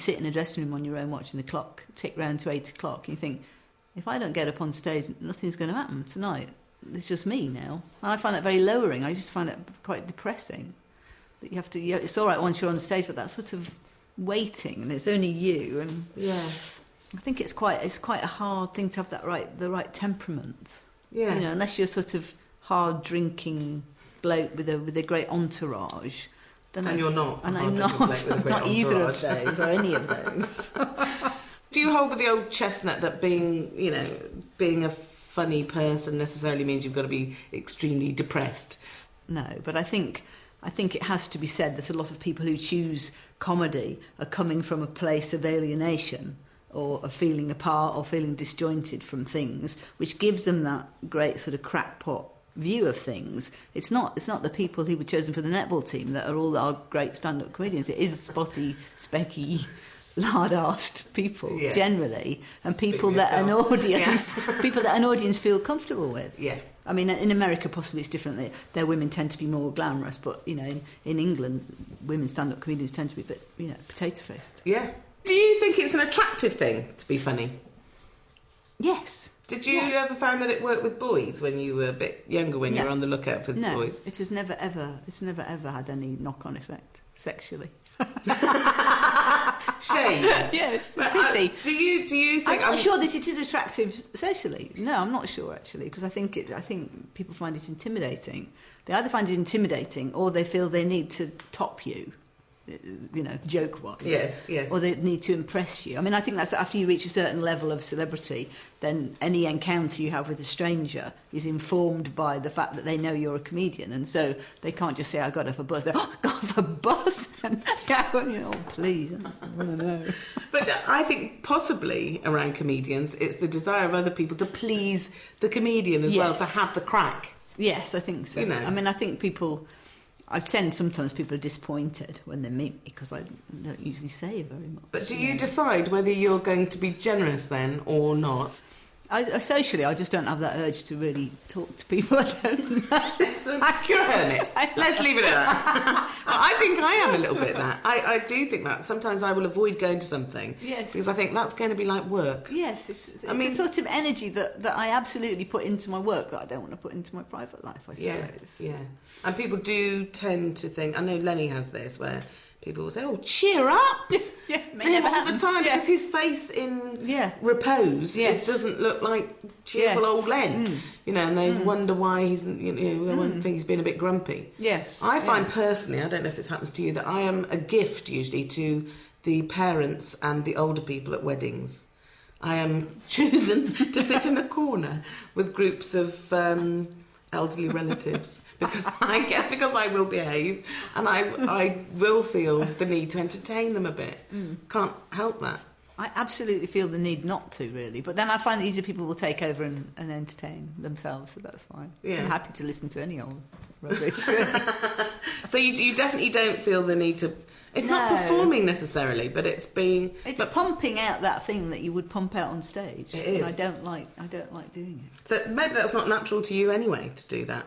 sit in a dressing room on your own watching the clock tick round to 8 o'clock, and you think, if I don't get up on stage, nothing's going to happen tonight. It's just me now. And I find that very lowering. I just find it quite depressing. That you have to... it's all right once you're on stage, but that sort of waiting, and it's only you. And yes, I think it's quite a hard thing to have the right temperament. Yeah. You know, unless you're sort of hard drinking bloke with a great entourage. And you're not. And I'm not. I'm not either of those or any of those. Do you hold with the old chestnut that being a funny person necessarily means you've got to be extremely depressed? No, but I think it has to be said that a lot of people who choose comedy are coming from a place of alienation or of feeling apart or feeling disjointed from things, which gives them that great sort of crackpot view of things. It's not the people who were chosen for the netball team that are all our great stand-up comedians. It is spotty, specky, lard-arsed people generally, and people that an audience feel comfortable with. Yeah. I mean, in America possibly it's different. Their women tend to be more glamorous, but in England, women stand-up comedians tend to be a bit potato-faced. Yeah. Do you think it's an attractive thing to be funny? Yes. Did you ever find that it worked with boys when you were a bit younger, when you were on the lookout for the boys? No, it has never ever had any knock-on effect sexually. Shame. Yes, but, pity. Do you think... I'm not sure that it is attractive socially. No, I'm not sure actually, because I think people find it intimidating. They either find it intimidating or they feel they need to top you. Joke-wise. Yes. Or they need to impress you. I mean, I think that's after you reach a certain level of celebrity, then any encounter you have with a stranger is informed by the fact that they know you're a comedian, and so they can't just say, I got off a bus. They're, I got off a bus? Please, I want to know. But I think possibly around comedians, it's the desire of other people to please the comedian as well, to have the crack. Yes, I think so. I mean, I think people... I sense sometimes people are disappointed when they meet me because I don't usually say very much. But do you decide whether you're going to be generous then or not? Socially, I just don't have that urge to really talk to people I don't know. You're a hermit. Let's leave it at that. I think I am a little bit that. I do think that. Sometimes I will avoid going to something. Yes. Because I think that's going to be like work. Yes. It's a sort of energy that I absolutely put into my work that I don't want to put into my private life, I suppose. Yeah. And people do tend to think... I know Lenny has this, where... people will say, "Oh, cheer up!" to him all the time because his face in repose it doesn't look like cheerful old Len, and they wonder why he's, they wonder think he's been a bit grumpy. Yes, I find personally, I don't know if this happens to you, that I am a gift usually to the parents and the older people at weddings. I am chosen to sit in a corner with groups of elderly relatives. Because I will behave and I will feel the need to entertain them a bit. Can't help that. I absolutely feel the need not to, really. But then I find that usually people will take over and entertain themselves, so that's fine. Yeah. I'm happy to listen to any old rubbish. So you definitely don't feel the need to... It's not performing necessarily, but it's being... It's pumping out that thing that you would pump out on stage. It is. And I don't like doing it. So maybe that's not natural to you anyway, to do that.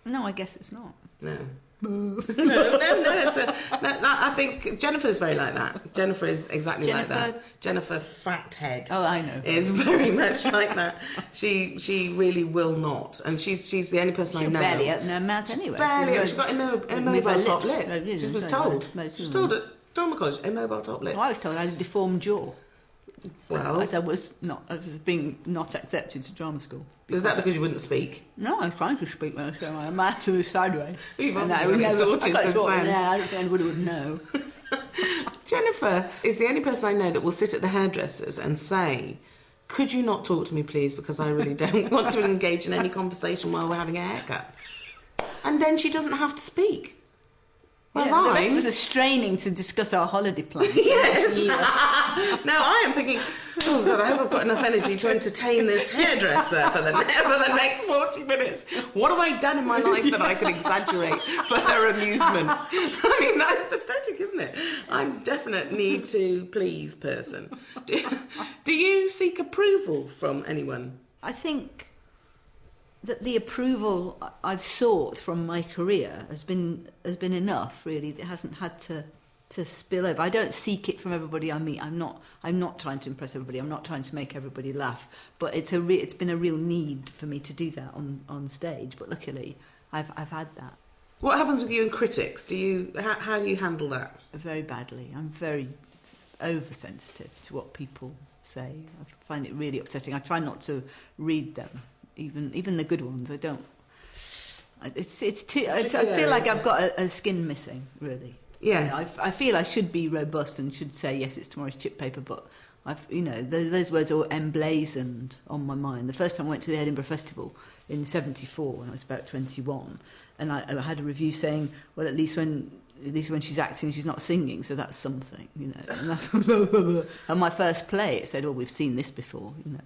No, I guess it's not. No. No. I think Jennifer's very like that. Jennifer is exactly like that. Jennifer Fathead. Oh, I know. Is very much like that. She really will not, and she's the only person I know. She'll barely open her mouth anyway. She's got a mobile top lip. She was told. She was told at drama college, a mobile top lip. Well, I was told I had a deformed jaw. Well, as I was being not accepted to drama school. Is that because you wouldn't speak? No, I was trying to speak when I was going my mouth to the sideways. You've obviously sorted since then. I don't think anybody would know. Jennifer is the only person I know that will sit at the hairdressers and say, "Could you not talk to me, please, because I really don't want to engage in any conversation while we're having a haircut." And then she doesn't have to speak. The rest of us are straining to discuss our holiday plans. Yes. Now I am thinking, oh God, I hope I've got enough energy to entertain this hairdresser for the next 40 minutes. What have I done in my life that I could exaggerate for her amusement? I mean, that's pathetic, isn't it? I'm definite need to please person. Do you seek approval from anyone? I think that the approval I've sought from my career has been enough, really. It hasn't had to to spill over. I don't seek it from everybody I meet. I'm not trying to impress everybody. I'm not trying to make everybody laugh. But it's been a real need for me to do that on stage. But luckily, I've had that. What happens with you and critics? How do you handle that? Very badly. I'm very oversensitive to what people say. I find it really upsetting. I try not to read them, even the good ones. I don't. It's too. I feel like I've got a skin missing, really. Yeah. I feel I should be robust and should say yes, it's tomorrow's chip paper, but those words are emblazoned on my mind. The first time I went to the Edinburgh Festival in '74 when I was about 21, and I had a review saying, well, at least when she's acting, she's not singing, so that's something, And, and my first play, it said, "Oh, we've seen this before," And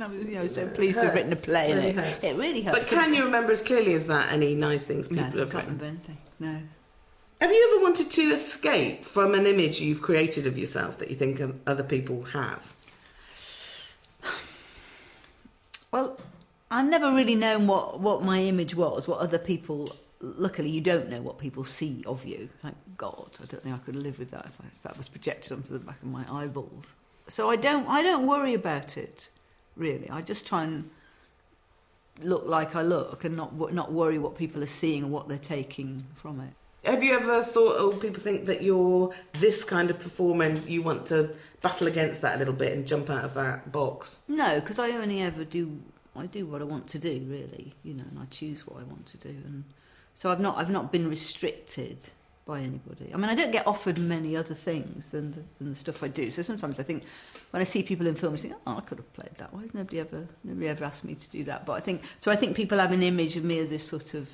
I was so pleased to have written a play, and it really hurts. But can you remember as clearly as that any nice things people have written? I can't remember anything. No. Have you ever wanted to escape from an image you've created of yourself that you think other people have? Well, I've never really known what my image was, what other people... Luckily, you don't know what people see of you. Thank God. I don't think I could live with that if that was projected onto the back of my eyeballs. So I don't worry about it, really. I just try and look like I look and not worry what people are seeing and what they're taking from it. Have you ever thought, people think that you're this kind of performer and you want to battle against that a little bit and jump out of that box? No, because I only ever do what I want to do, really, and I choose what I want to do. And so I've not been restricted by anybody. I mean, I don't get offered many other things than the stuff I do. So sometimes I think, when I see people in films, I think, I could have played that. Why has nobody ever asked me to do that? But I think people have an image of me as this sort of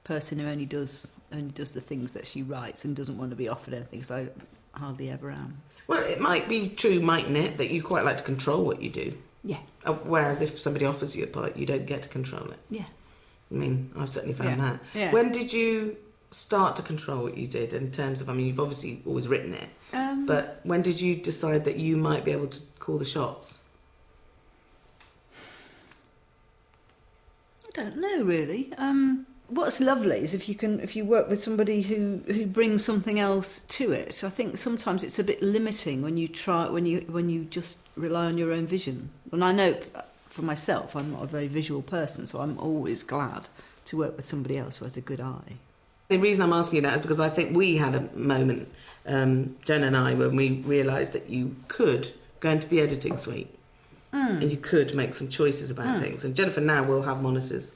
person who only does the things that she writes and doesn't want to be offered anything, so I hardly ever am. Well, it might be true, mightn't it, that you quite like to control what you do? Yeah. Whereas if somebody offers you a part, you don't get to control it. Yeah. I mean, I've certainly found that. Yeah. When did you start to control what you did in terms of, you've obviously always written it, but when did you decide that you might be able to call the shots? I don't know, really. What's lovely is if you work with somebody who brings something else to it. I think sometimes it's a bit limiting when you just rely on your own vision. And I know for myself, I'm not a very visual person, so I'm always glad to work with somebody else who has a good eye. The reason I'm asking you that is because I think we had a moment, Jen and I, when we realised that you could go into the editing suite and you could make some choices about things. And Jennifer now will have monitors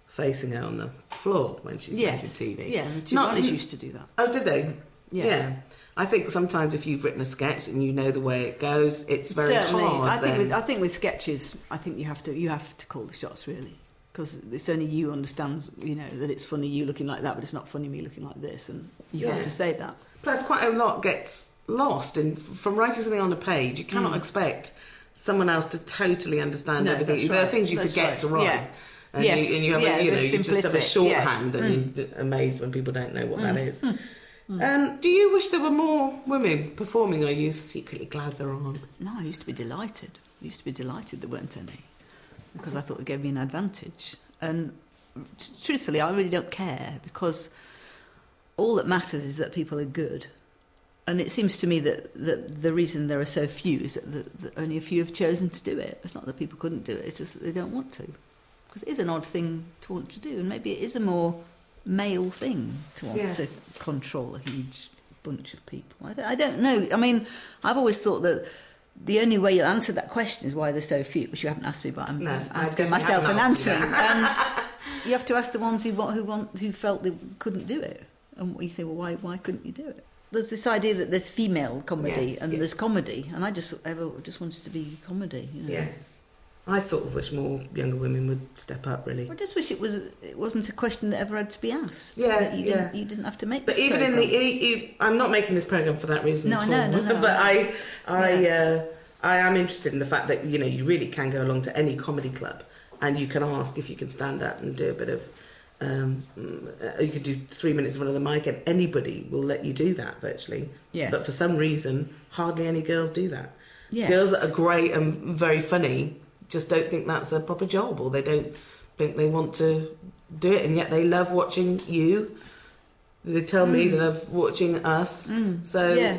facing her on the floor when she's making TV. Yeah, and the two guys used to do that. Oh, did they? Yeah. I think sometimes if you've written a sketch and you know the way it goes, it's very hard. I think with sketches, I think you have to call the shots, really, because it's only you understands, that it's funny you looking like that, but it's not funny me looking like this, and you have to say that. Plus, quite a lot gets lost from writing something on a page. You cannot expect someone else to totally understand everything. There are things you forget to write. Yeah. And you have you just have a shorthand and you're amazed when people don't know what that is. Do you wish there were more women performing, or are you secretly glad there aren't? No, I used to be delighted. There weren't any, because I thought it gave me an advantage. And truthfully, I really don't care, because all that matters is that people are good. And it seems to me that the reason there are so few is that only a few have chosen to do it. It's not that people couldn't do it, it's just that they don't want to. Because it is an odd thing to want to do, and maybe it is a more male thing to want to control a huge bunch of people. I don't know. I mean, I've always thought that the only way you'll answer that question is why there's so few, which you haven't asked me, but I'm asking myself and answering. You have to ask the ones who felt they couldn't do it, and you think, well, why couldn't you do it? There's this idea that there's female comedy and there's comedy, and I just wanted to be comedy. Yeah. I sort of wish more younger women would step up, really. I just wish it wasn't a question that ever had to be asked. Yeah, that you didn't have to make. But this even programme. I'm not making this program for that reason. No, at all. no. But I am interested in the fact that you really can go along to any comedy club and you can ask if you can stand up and do a bit of. You could do 3 minutes in front of the mic, and anybody will let you do that virtually. Yes. But for some reason, hardly any girls do that. Yes. Girls that are great and very funny just don't think that's a proper job, or they don't think they want to do it, and yet they love watching you They tell me they love watching us. So Yeah.